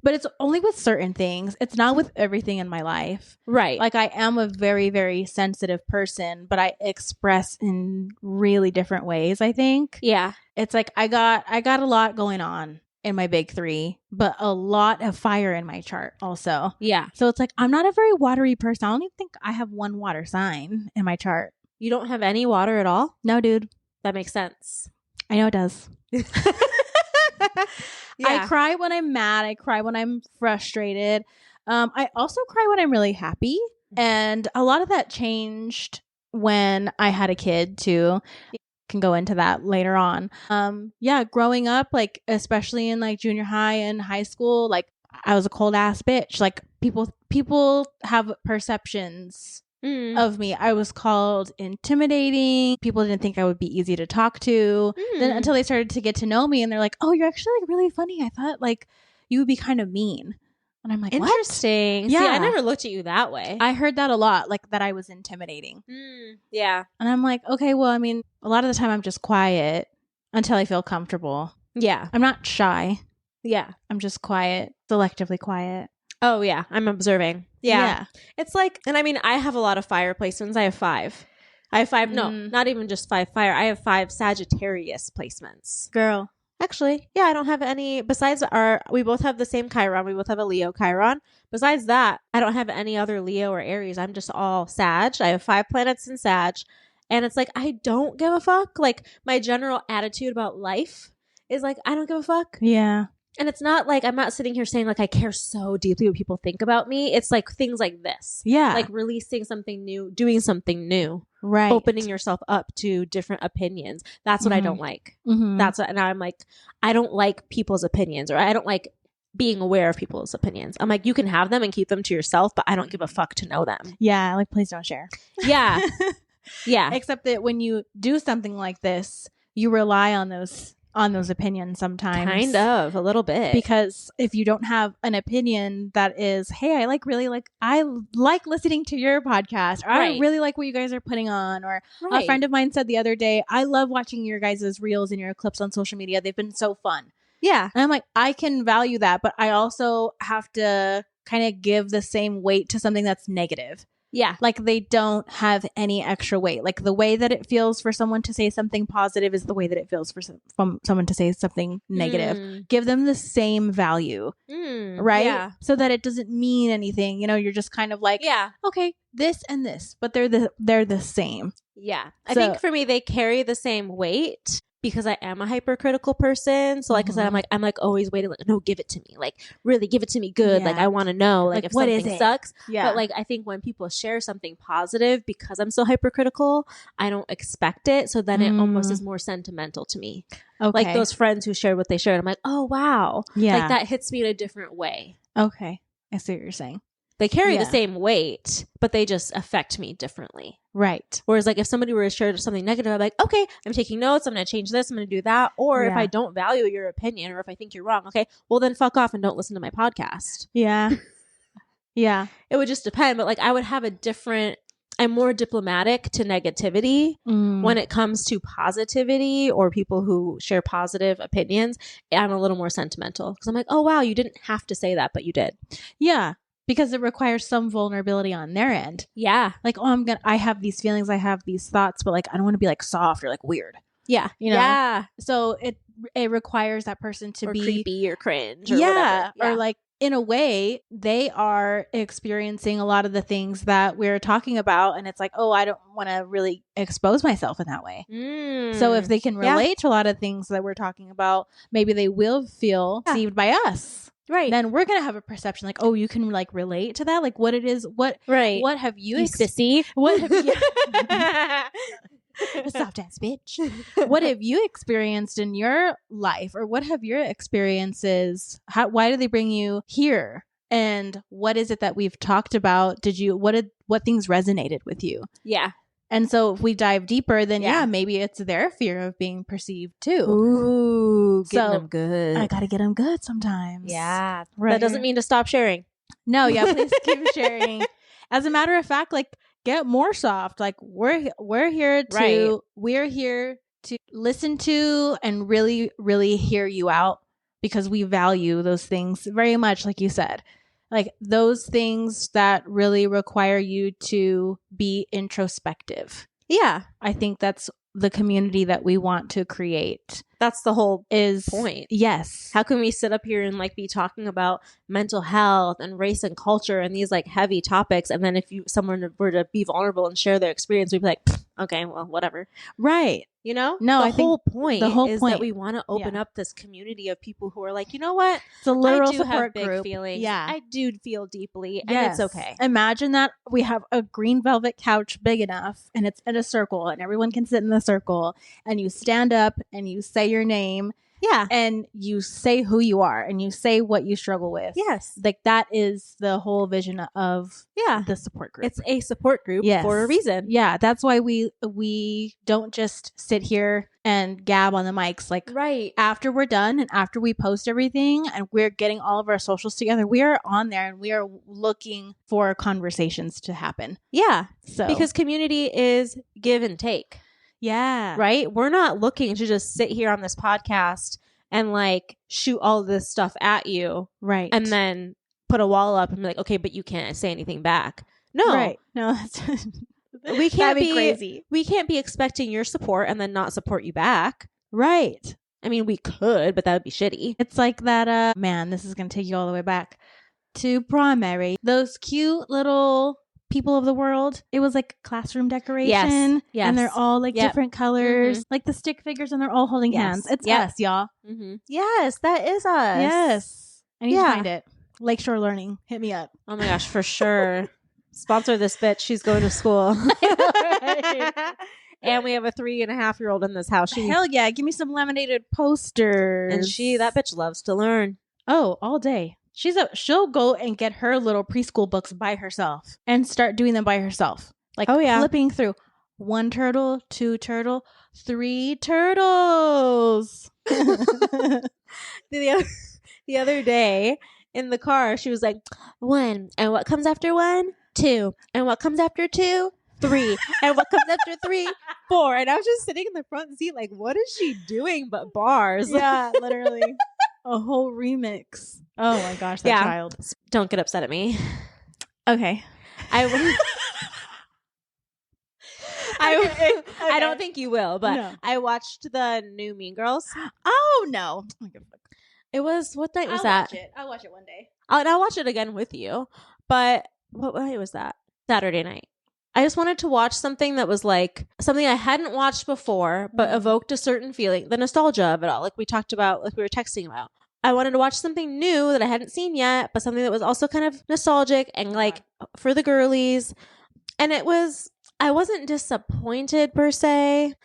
But it's only with certain things. It's not with everything in my life. Right. Like, I am a very, very sensitive person, but I express in really different ways, I think. Yeah. It's like I got a lot going on in my big three, but a lot of fire in my chart also. Yeah. So it's like I'm not a very watery person. I don't even think I have one water sign in my chart. You don't have any water at all? No, dude. That makes sense. I know it does. Yeah. I cry when I'm mad. I cry when I'm frustrated. I also cry when I'm really happy. And a lot of that changed when I had a kid too. Can go into that later on. Growing up, like especially in like junior high and high school, like I was a cold ass bitch. Like people have perceptions of me. I was called intimidating. People didn't think I would be easy to talk to. Then until they started to get to know me and they're like, oh, you're actually like really funny. I thought like you would be kind of mean. And I'm like, interesting. What? Yeah. See, I never looked at you that way. I heard that a lot, like that I was intimidating. Yeah. And I'm like, okay, well, I mean, a lot of the time I'm just quiet until I feel comfortable. Yeah. I'm not shy. Yeah. I'm just quiet, selectively quiet. Oh, yeah. I'm observing. Yeah. It's like, and I mean, I have a lot of fire placements. I have 5. No, not even just 5 fire. I have 5 Sagittarius placements. Girl. Actually, yeah, I don't have any. Besides we both have the same Chiron. We both have a Leo Chiron. Besides that, I don't have any other Leo or Aries. I'm just all Sag. I have 5 planets in Sag. And it's like, I don't give a fuck. Like, my general attitude about life is like, I don't give a fuck. Yeah. And it's not like, I'm not sitting here saying like, I care so deeply what people think about me. It's like things like this. Yeah. Like releasing something new, doing something new. Right. Opening yourself up to different opinions. That's what I don't like. And I'm like, I don't like people's opinions, or I don't like being aware of people's opinions. I'm like, you can have them and keep them to yourself, but I don't give a fuck to know them. Yeah. Like, please don't share. Yeah. Yeah. Except that when you do something like this, you rely on those opinions sometimes. Kind of, a little bit. Because if you don't have an opinion that is, hey, I like listening to your podcast, or I really like what you guys are putting on, or a friend of mine said the other day, I love watching your guys' reels and your clips on social media. They've been so fun. Yeah. And I'm like, I can value that, but I also have to kind of give the same weight to something that's negative. Yeah. Like they don't have any extra weight. Like the way that it feels for someone to say something positive is the way that it feels for someone to say something negative. Give them the same value. Right? Yeah. So that it doesn't mean anything. You know, you're just kind of like, yeah, okay, this and this, but they're the same. Yeah. I think for me, they carry the same weight. Because I am a hypercritical person. So like I said, I'm like always waiting, like, no, give it to me. Like, really give it to me good. Yeah. Like, I want to know, like if something sucks. Yeah. But like, I think when people share something positive, because I'm so hypercritical, I don't expect it. So then it almost is more sentimental to me. Okay. Like those friends who shared what they shared. I'm like, oh, wow. Yeah. Like that hits me in a different way. Okay. I see what you're saying. They carry the same weight, but they just affect me differently. Right. Whereas like if somebody were to share something negative, I'm like, okay, I'm taking notes. I'm going to change this. I'm going to do that. Or if I don't value your opinion, or if I think you're wrong, okay, well then fuck off and don't listen to my podcast. Yeah. Yeah. It would just depend. But like I would have I'm more diplomatic to negativity when it comes to positivity or people who share positive opinions. I'm a little more sentimental because I'm like, oh, wow, you didn't have to say that, but you did. Yeah. Because it requires some vulnerability on their end. Yeah. Like, oh, I have these feelings, I have these thoughts, but like, I don't want to be like soft or like weird. Yeah. You know? Yeah. So it requires that person to be creepy or cringe or whatever. Yeah. Or like, in a way, they are experiencing a lot of the things that we're talking about. And it's like, oh, I don't want to really expose myself in that way. So if they can relate to a lot of things that we're talking about, maybe they will feel deceived by us. Right. Then we're going to have a perception like, oh, you can like relate to that. Like what it is. What have you sissy? What have you soft ass bitch. What have you experienced in your life, or what have your experiences? Why do they bring you here? And what is it that we've talked about? What things resonated with you? Yeah. And so if we dive deeper, then maybe it's their fear of being perceived too. Ooh, getting them good. I got to get them good sometimes. Yeah. Right. That doesn't mean to stop sharing. No, please keep sharing. As a matter of fact, like, get more soft. Like, we're here to listen to and really, really hear you out, because we value those things very much, like you said. Like, those things that really require you to be introspective. Yeah. I think that's the community that we want to create. That's the whole point. Yes. How can we sit up here and like be talking about mental health and race and culture and these like heavy topics, and then if someone were to be vulnerable and share their experience, we'd be like, okay, well, whatever. Right. You know? No, the whole point is that we want to open up this community of people who are like, you know what? It's a literal I do support have big group. feelings. Yeah. I do feel deeply, and it's okay. Imagine that we have a green velvet couch big enough, and it's in a circle, and everyone can sit in the circle, and you stand up and you say your name. Yeah. And you say who you are, and you say what you struggle with. Yes. Like, that is the whole vision of the support group. It's a support group for a reason. Yeah. That's why we don't just sit here and gab on the mics. Like, after we're done and after we post everything and we're getting all of our socials together, we are on there and we are looking for conversations to happen. Yeah. So, because community is give and take. Yeah. Right? We're not looking to just sit here on this podcast and like shoot all this stuff at you. Right. And then put a wall up and be like, okay, but you can't say anything back. No. Right. No, that's we can't be crazy. We can't be expecting your support and then not support you back. Right. I mean, we could, but that would be shitty. It's like that, man, this is going to take you all the way back to primary. Those cute little people of the world. It was like classroom decoration. Yes. And they're all like different colors, like the stick figures, and they're all holding hands. It's us, y'all. Mm-hmm. Yes, that is us. Yes. I need to find it. Lakeshore Learning. Hit me up. Oh my gosh, for sure. Sponsor this bitch. She's going to school. And we have a 3.5-year-old in this house. Hell yeah. Give me some laminated posters. And that bitch loves to learn. Oh, all day. She'll go and get her little preschool books by herself and start doing them by herself. Like, flipping through 1 turtle, 2 turtle, 3 turtles. The other day in the car, she was like, 1, and what comes after 1? 2, and what comes after 2? 3, and what comes after 3? 4. And I was just sitting in the front seat like, what is she doing but bars? Yeah, literally. A whole remix. Oh my gosh, that child. Don't get upset at me. Okay. I don't think you will, but no. I watched the new Mean Girls. Oh no. It was, what night was that? I'll watch it one day. I'll watch it again with you. But what night was that? Saturday night. I just wanted to watch something that was like something I hadn't watched before, but evoked a certain feeling, the nostalgia of it all, like we talked about, like we were texting about. I wanted to watch something new that I hadn't seen yet, but something that was also kind of nostalgic and like for the girlies. And I wasn't disappointed per se.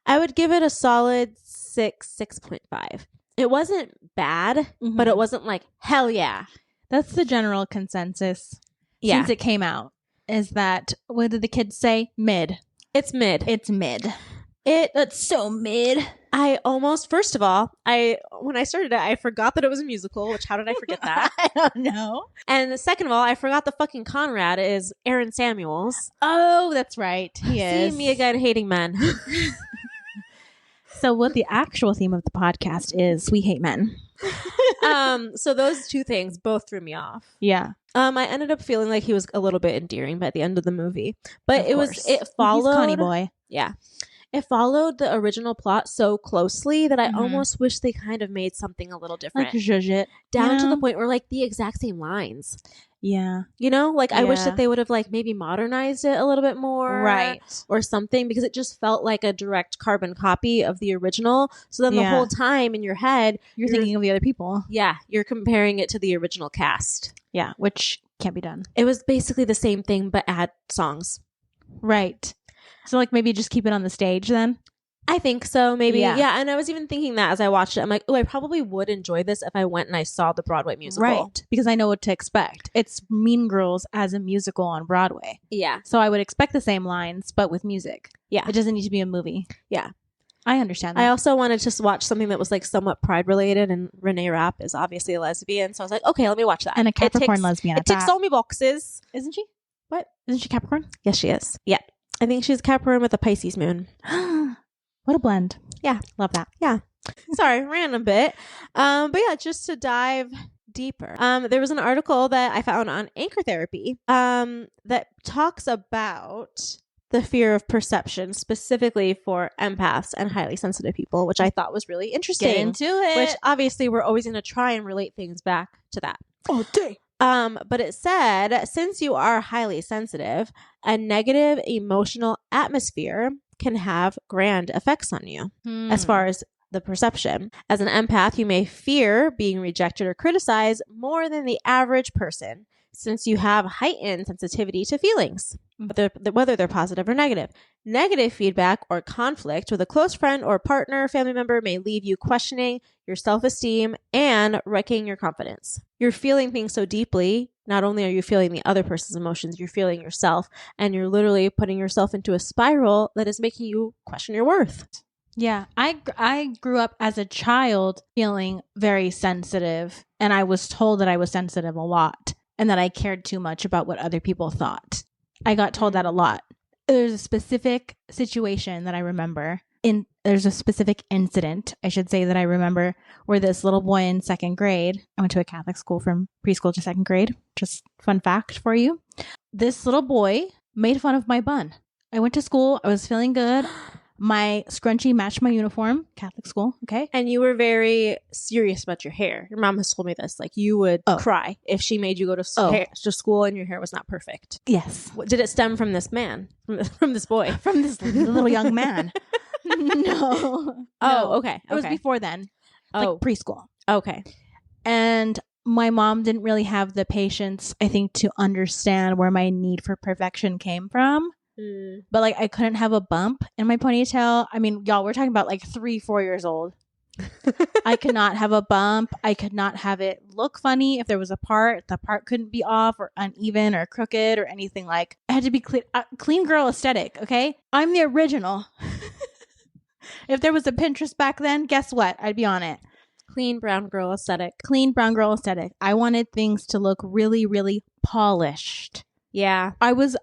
I would give it a solid 6.5. It wasn't bad, but it wasn't like, hell yeah. That's the general consensus since it came out. Is that, what did the kids say? Mid. It's mid. It's mid. That's so mid. First of all, when I started it, I forgot that it was a musical, which how did I forget that? I don't know. And second of all, I forgot the fucking Conrad is Aaron Samuels. Oh, that's right. He is. See me again hating men. So what the actual theme of the podcast is, we hate men. So those two things both threw me off. Yeah. I ended up feeling like he was a little bit endearing by the end of the movie, but it followed. He's Connie boy. Yeah. It followed the original plot so closely that I almost wish they kind of made something a little different. Like zhuzh it. Down to the point where like the exact same lines. Yeah. You know, like I wish that they would have like maybe modernized it a little bit more. Right. Or something, because it just felt like a direct carbon copy of the original. So then the whole time in your head, you're thinking of the other people. Yeah. You're comparing it to the original cast. Yeah. Which can't be done. It was basically the same thing, but add songs. Right. So like maybe just keep it on the stage then? I think so, maybe. Yeah. Yeah. And I was even thinking that as I watched it. I'm like, oh, I probably would enjoy this if I went and I saw the Broadway musical. Right. Because I know what to expect. It's Mean Girls as a musical on Broadway. Yeah. So I would expect the same lines, but with music. Yeah. It doesn't need to be a movie. Yeah. I understand that. I also wanted to watch something that was like somewhat Pride related, and Renee Rapp is obviously a lesbian. So I was like, okay, let me watch that. And a Capricorn lesbian. It ticks all me boxes. Isn't she? What? Isn't she Capricorn? Yes, she is. Yeah. I think she's Capricorn with a Pisces moon. What a blend. Yeah. Love that. Yeah. Sorry, ran a bit. But yeah, just to dive deeper. There was an article that I found on Anchor Therapy that talks about the fear of perception, specifically for empaths and highly sensitive people, which I thought was really interesting. Get into it. Which obviously we're always going to try and relate things back to that. Oh, dang. But it said, since you are highly sensitive, a negative emotional atmosphere can have grand effects on you as far as the perception. As an empath, you may fear being rejected or criticized more than the average person, since you have heightened sensitivity to feelings, whether they're positive or negative. Negative feedback or conflict with a close friend or partner or family member may leave you questioning your self-esteem and wrecking your confidence. You're feeling things so deeply. Not only are you feeling the other person's emotions, you're feeling yourself, and you're literally putting yourself into a spiral that is making you question your worth. Yeah, I grew up as a child feeling very sensitive, and I was told that I was sensitive a lot and that I cared too much about what other people thought. I got told that a lot. There's a specific situation that I remember. There's a specific incident, I should say, that I remember where this little boy in second grade, I went to a Catholic school from preschool to second grade, just fun fact for you. This little boy made fun of my bun. I went to school. I was feeling good. My scrunchie matched my uniform, Catholic school, okay? And you were very serious about your hair. Your mom has told me this. Like, you would cry if she made you go to school and your hair was not perfect. Yes. Did it stem from this man? From this boy? From this little young man. No. Oh, okay. It was before then. Like preschool. Okay. And my mom didn't really have the patience, I think, to understand where my need for perfection came from. But like I couldn't have a bump in my ponytail. I mean, y'all, we're talking about like 3-4 years old. I could not have a bump. I could not have it look funny. If there was a part, the part couldn't be off or uneven or crooked or anything. Like, it had to be clean girl aesthetic. Okay. I'm the original. If there was a Pinterest back then, guess what? I'd be on it. Clean brown girl aesthetic. Clean brown girl aesthetic. I wanted things to look really, really polished. Yeah. I was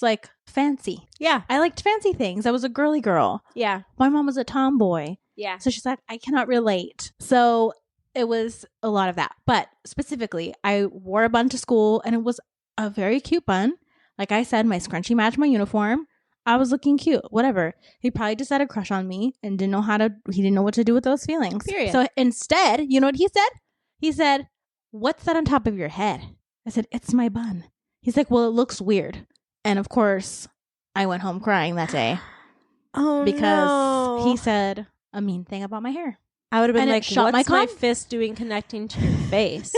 like fancy. Yeah. I liked fancy things. I was a girly girl. Yeah. My mom was a tomboy. Yeah. So she's like, I cannot relate. So it was a lot of that. But specifically, I wore a bun to school and it was a very cute bun. Like I said, my scrunchie matched my uniform. I was looking cute. Whatever. He probably just had a crush on me and he didn't know what to do with those feelings. Period. So instead, you know what he said? He said, "What's that on top of your head?" I said, "It's my bun." He's like, "Well, it looks weird." And of course, I went home crying that day. Because he said a mean thing about my hair. I would have been like, shot what's my fist doing connecting to your face?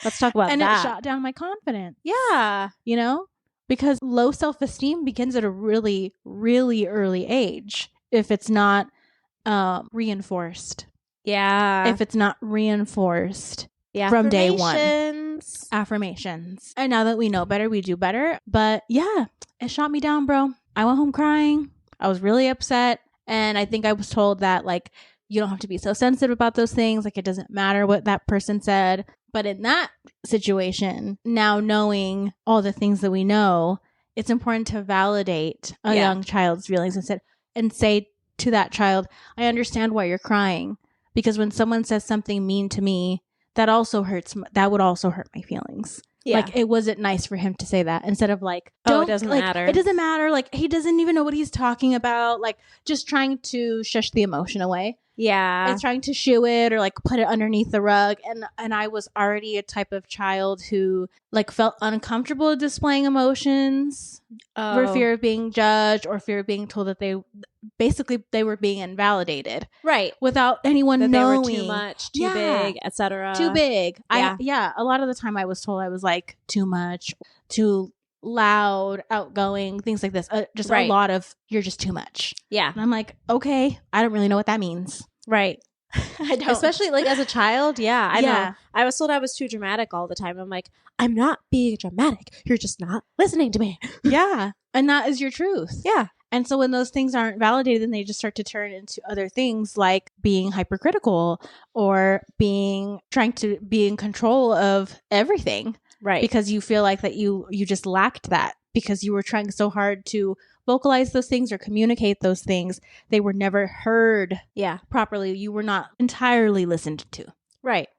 Let's talk about that. And it shot down my confidence. Yeah. You know? Because low self-esteem begins at a really, really early age if it's not reinforced. Yeah. If it's not reinforced from day one. Affirmations. And now that we know better, we do better. But yeah, it shot me down, bro. I went home crying. I was really upset. And I think I was told that, like, you don't have to be so sensitive about those things. Like, it doesn't matter what that person said. But in that situation, now knowing all the things that we know, it's important to validate a young child's feelings and say to that child, I understand why you're crying. Because when someone says something mean to me, that also hurts. That would also hurt my feelings. Yeah. Like, it wasn't nice for him to say that instead of like, it doesn't matter. It doesn't matter. Like, he doesn't even know what he's talking about. Like, just trying to shush the emotion away. Yeah. It's trying to shoo it or like put it underneath the rug. And I was already a type of child who like felt uncomfortable displaying emotions for fear of being judged or fear of being told that they were being invalidated. Right. Without anyone that knowing. They were too much, too big, etc. Too big. Yeah. A lot of the time I was told I was like too much, too loud, outgoing, things like this. Just a lot of, you're just too much. Yeah. And I'm like, okay, I don't really know what that means. Right. I don't. Especially like as a child. Yeah. I know. I was told I was too dramatic all the time. I'm like, I'm not being dramatic. You're just not listening to me. Yeah. And that is your truth. Yeah. And so when those things aren't validated, then they just start to turn into other things like being hypercritical or trying to be in control of everything. Right. Because you feel like that you just lacked that because you were trying so hard to vocalize those things or communicate those things. They were never heard properly. You were not entirely listened to. Right.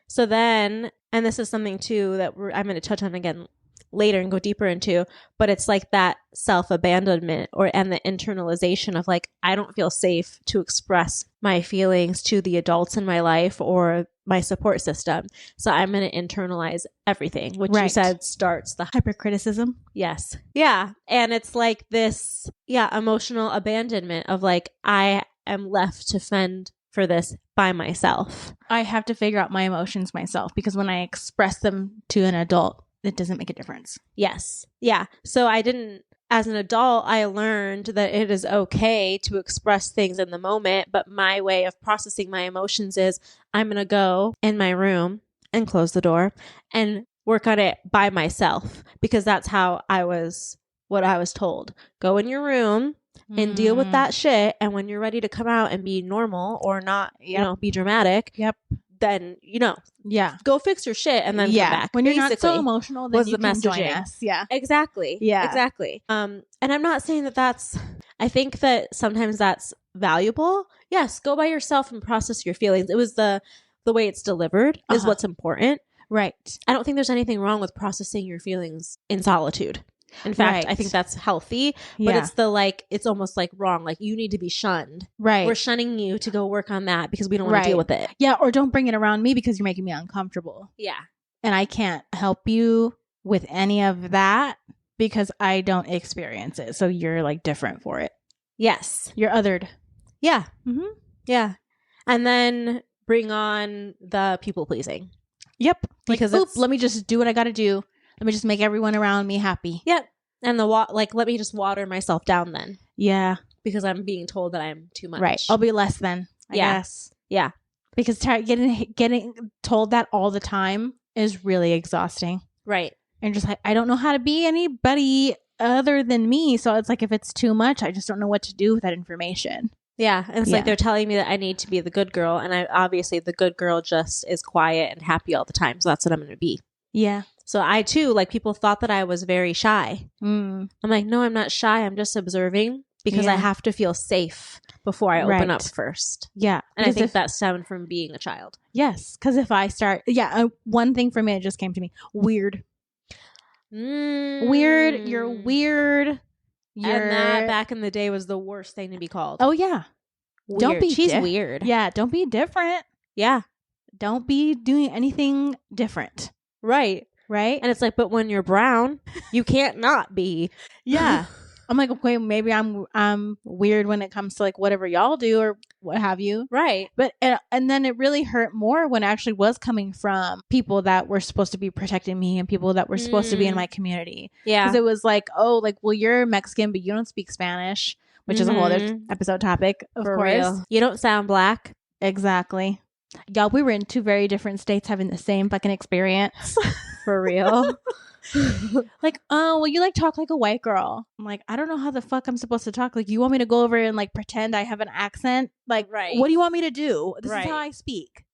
So then, and this is something too that I'm going to touch on again later and go deeper into, but it's like that self-abandonment and the internalization of like, I don't feel safe to express my feelings to the adults in my life or my support system. So I'm going to internalize everything, which you said starts the hypercriticism. Yes. Yeah. And it's like this, emotional abandonment of like, I am left to fend for this by myself. I have to figure out my emotions myself because when I express them to an adult, it doesn't make a difference. Yes. Yeah. So as an adult, I learned that it is okay to express things in the moment, but my way of processing my emotions is I'm going to go in my room and close the door and work on it by myself because that's what I was told. Go in your room and deal with that shit. And when you're ready to come out and be normal or not, be dramatic. Yep. Then, go fix your shit and then come back. When you're not so emotional, then you can join us. Yeah. Exactly. Yeah. Exactly. And I'm not saying I think that sometimes that's valuable. Yes. Go by yourself and process your feelings. It was the way it's delivered is what's important. Right. I don't think there's anything wrong with processing your feelings in solitude. In fact, I think that's healthy, but it's almost like wrong. Like you need to be shunned. Right. We're shunning you to go work on that because we don't want to deal with it. Yeah. Or don't bring it around me because you're making me uncomfortable. Yeah. And I can't help you with any of that because I don't experience it. So you're like different for it. Yes. You're othered. Yeah. Mm-hmm. Yeah. And then bring on the people pleasing. Yep. Because let me just do what I got to do. Let me just make everyone around me happy. Yep. And let me just water myself down then. Yeah. Because I'm being told that I'm too much. Right. I'll be less than, I guess. Yeah. Because getting told that all the time is really exhausting. Right. And just like, I don't know how to be anybody other than me. So it's like, if it's too much, I just don't know what to do with that information. Yeah. And it's like they're telling me that I need to be the good girl. And obviously the good girl just is quiet and happy all the time. So that's what I'm going to be. Yeah. So I too, people thought that I was very shy. I'm like, no, I'm not shy. I'm just observing because I have to feel safe before I open up first. Yeah. And I think that stemmed from being a child. Yes. Because if I start, one thing for me, it just came to me, weird. Weird. You're weird. And that back in the day was the worst thing to be called. Oh, yeah. Weird. Don't be She's weird. Yeah. Don't be different. Yeah. Don't be doing anything different. Right. Right. And it's like, but when you're brown, you can't not be. Yeah. I'm like, okay, maybe I'm weird when it comes to like whatever y'all do or what have you. Right. But, and then it really hurt more when it actually was coming from people that were supposed to be protecting me and people that were supposed to be in my community. Yeah. Because it was like, oh, like, well, you're Mexican, but you don't speak Spanish, which is a whole other episode topic, of course. Real. You don't sound black. Exactly. Y'all, we were in two very different states having the same fucking experience. For real. Like, oh, well, you like talk like a white girl. I'm like, I don't know how the fuck I'm supposed to talk. Like, you want me to go over and like pretend I have an accent? Like, what do you want me to do? This is how I speak.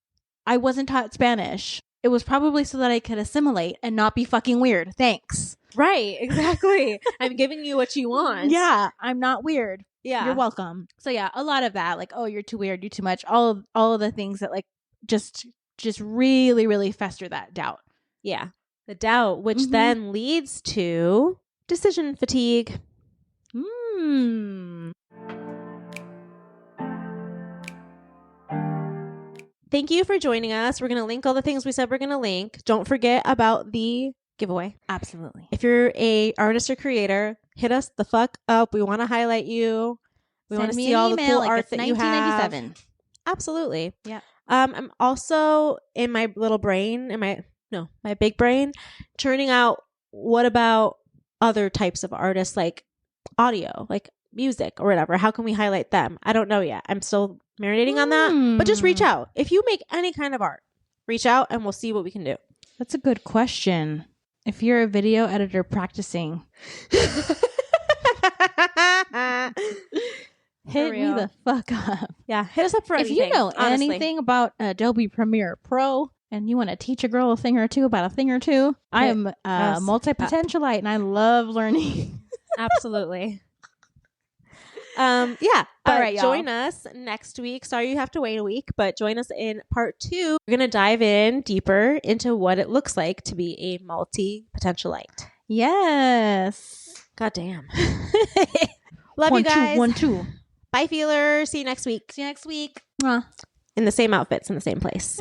I wasn't taught Spanish. It was probably so that I could assimilate and not be fucking weird. Thanks. Right. Exactly. I'm giving you what you want. Yeah. I'm not weird. Yeah. You're welcome. So yeah, a lot of that, like, oh, you're too weird, you're too much. All of the things that like just really, really fester that doubt. Yeah. The doubt, which then leads to decision fatigue. Thank you for joining us. We're going to link all the things we said we're going to link. Don't forget about the giveaway. Absolutely. If you're a artist or creator, hit us the fuck up. We want to highlight you. We want to see all the cool art that you have. Absolutely. Yeah. I'm also in my little brain, my big brain, churning out what about other types of artists, like audio, like music or whatever. How can we highlight them? I don't know yet. I'm still marinating on that, but just reach out. If you make any kind of art, reach out and we'll see what we can do. That's a good question. If you're a video editor practicing, hit me the fuck up. Yeah, hit us up for anything. If you know anything about Adobe Premiere Pro and you want to teach a girl a thing or two about a thing or two, I am a multi-potentialite and I love learning. Absolutely. Yeah. All right, join us next week. Sorry you have to wait a week, but join us in part 2. We're going to dive in deeper into what it looks like to be a multi-potentialite. Yes. God damn. Love you guys. 1, 2, 1, 2. Bye, feelers. See you next week. See you next week. In the same outfits in the same place.